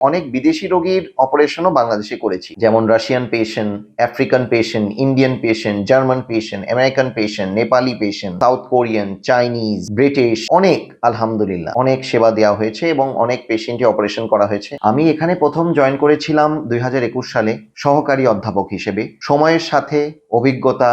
অনেক বিদেশি রোগীর অপারেশনও বাংলাদেশে করেছি, যেমন Russian patient, African patient, Indian patient, German patient, American patient, Nepali patient, south Korean, Chinese, British, অনেক আলহামদুলিল্লাহ অনেক সেবা দেওয়া হয়েছে এবং অনেক পেশেন্টই অপারেশন করা হয়েছে। আমি এখানে প্রথম জয়েন করেছিলাম 2021 সালে সহকারী অধ্যাপক হিসেবে। সময়ের সাথে অভিজ্ঞতা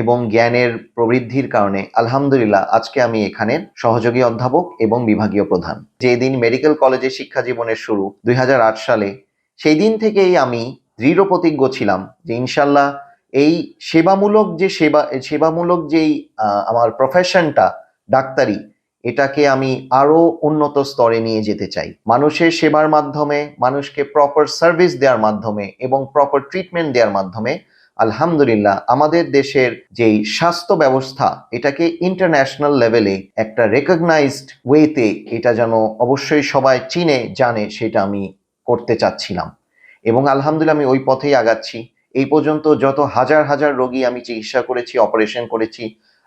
এবং জ্ঞানের প্রবৃদ্ধির কারণে আলহামদুলিল্লাহ আজকে আমি এখানের সহযোগী অধ্যাপক এবং বিভাগীয় প্রধান। যেদিন মেডিকেল কলেজে শিক্ষা জীবনের শুরু 2008 সালে, সেই দিন থেকেই আমি দৃঢ় প্রতিজ্ঞ ছিলাম যে ইনশাল্লাহ এই সেবামূলক যেই আমার প্রফেশনটা ডাক্তারি, এটাকে আমি আরো উন্নত স্তরে নিয়ে যেতে চাই। মানুষের সেবার মাধ্যমে, মানুষকে প্রপার সার্ভিস দেওয়ার মাধ্যমে এবং প্রপার ট্রিটমেন্ট দেওয়ার মাধ্যমে আলহামদুলিল্লাহ আমাদের দেশের যেই স্বাস্থ্য ব্যবস্থা, এটাকে ইন্টারন্যাশনাল লেভেলে একটা রেকগনাইজড ওয়েতে এটা যেন অবশ্যই সবাই চিনে জানে, সেটা আমি করতে চাচ্ছিলাম এবং আলহামদুলিল্লাহ আমি ওই পথেই আগাচ্ছি। এই পর্যন্ত যত হাজার হাজার রোগী আমি চিকিৎসা করেছি, অপারেশন করেছি,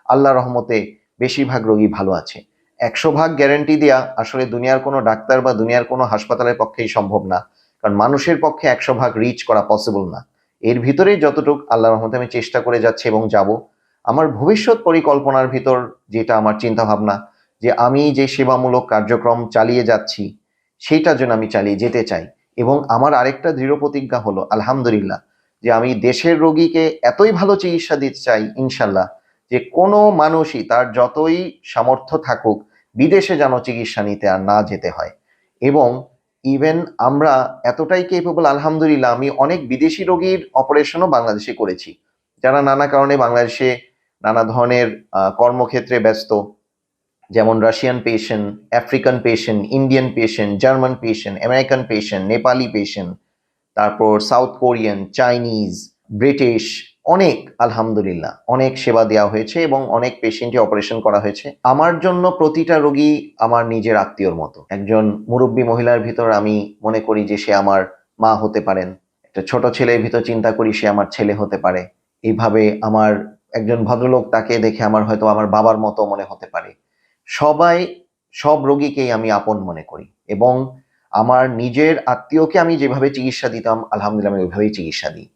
আল্লাহ রহমতে বেশিরভাগ রোগী ভালো আছে। 100% গ্যারান্টি দেওয়া আসলে দুনিয়ার কোনো ডাক্তার বা দুনিয়ার কোনো হাসপাতালের পক্ষেই সম্ভব না, কারণ মানুষের পক্ষে 100% রিচ করা পসিবল না। এর ভিতরেই যতটুকু আল্লাহর রহমতে আমি চেষ্টা করে যাচ্ছি এবং যাব। আমার ভবিষ্যৎ পরিকল্পনার ভিতর যেটা আমার চিন্তা ভাবনা, যে আমি যে সেবামূলক কার্যক্রম চালিয়ে যাচ্ছি সেইটার জন্য আমি চালিয়ে যেতে চাই। এবং আমার আরেকটা দৃঢ় প্রতিজ্ঞা হলো আলহামদুলিল্লাহ যে আমি দেশের রোগীকে এতই ভালো চিকিৎসা দিতে চাই ইনশাল্লাহ, যে কোনো মানুষই তার যতই সামর্থ্য থাকুক বিদেশে যেন চিকিৎসা নিতে আর না যেতে হয়। এবং ইভেন আমরা এতটাই কেপেবল আলহামদুলিল্লাহ, আমি অনেক বিদেশি রোগীর অপারেশনও বাংলাদেশে করেছি, যারা নানা কারণে বাংলাদেশে নানা ধরনের কর্মক্ষেত্রে ব্যস্ত, যেমন Russian patient, African patient, Indian patient, German patient, American patient, Nepali patient, তারপর সাউথ কোরিয়ান, চাইনিজ, ব্রিটিশ, অনেক আলহামদুলিল্লাহ অনেক সেবা দেওয়া হয়েছে এবং অনেক পেশেন্টই অপারেশন করা হয়েছে। আমার জন্য প্রতিটা রোগী আমার নিজের আত্মীয়র মতো। একজন মুরব্বী মহিলার ভিতর আমি মনে করি যে সে আমার মা হতে পারেন, একটা ছোট ছেলের ভিতর চিন্তা করি সে আমার ছেলে হতে পারে, এইভাবে আমার একজন ভদ্রলোক, তাকে দেখে আমার হয়তো আমার বাবার মতো মনে হতে পারে। সব রোগীকেই আমি আপন মনে করি এবং আমার নিজের আত্মীয়কে আমি যেভাবে চিকিৎসা দিতাম আলহামদুলিল্লাহ আমি ওইভাবেই চিকিৎসা দিই।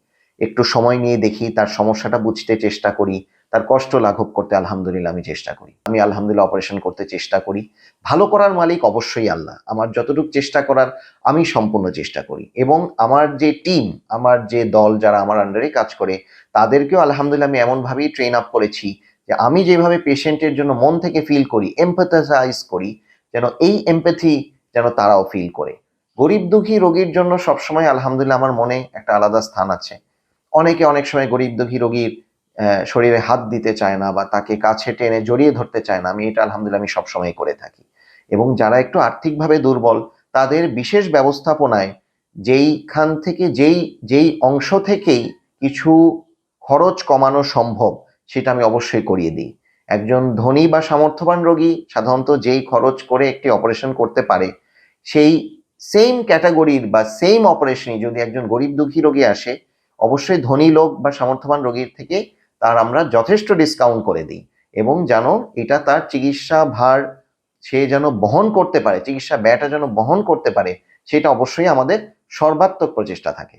একটু সময় নিয়ে দেখি, তার সমস্যাটা বুঝতে চেষ্টা করি, তার কষ্ট লাঘব করতে আলহামদুলিল্লাহ আমি চেষ্টা করি। আমি আলহামদুলিল্লাহ অপারেশন করতে চেষ্টা করি। ভালো করার মালিক অবশ্যই আল্লাহ। আমার যতটুকু চেষ্টা করার আমি সম্পূর্ণ চেষ্টা করি এবং আমার যে টিম, আমার যে দল যারা আমার আন্ডারে কাজ করে, তাদেরকেও আলহামদুলিল্লাহ আমি এমনভাবেই ট্রেন আপ করেছি যে আমি যেভাবে পেশেন্টের জন্য মন থেকে ফিল করি, এমপ্যাথাইজ করি, যেন এই এমপ্যাথি যেন তারাও ফিল করে। গরিব দুঃখী রোগীর জন্য সবসময় আলহামদুলিল্লাহ আমার মনে একটা আলাদা স্থান আছে। অনেকে অনেক সময় গরিব দুঃখী রোগীর শরীরে হাত দিতে চায় না বা তাকে কাছে টেনে জড়িয়ে ধরতে চায় না। আমি এটা আলহামদুলিল্লাহ আমি সবসময় করে থাকি এবং যারা একটু আর্থিকভাবে দুর্বল তাদের বিশেষ ব্যবস্থাপনায় যেইখান থেকে যেই অংশ থেকেই কিছু খরচ কমানো সম্ভব সেটা আমি অবশ্যই করিয়ে দিই। একজন ধনী বা সামর্থ্যবান রোগী সাধারণত যেই খরচ করে একটি অপারেশন করতে পারে, সেই সেম ক্যাটাগরির বা সেম অপারেশনই যদি একজন গরিব দুঃখী রোগী আসে, অবশ্যই ধনী লোক বা সামর্থ্যবান রোগীর থেকে তার আমরা যথেষ্ট ডিসকাউন্ট করে দিই এবং যেন এটা তার চিকিৎসা ভার সে যেন বহন করতে পারে, চিকিৎসা ব্যয়টা যেন বহন করতে পারে, সেটা অবশ্যই আমাদের সর্বাত্মক প্রচেষ্টা থাকে।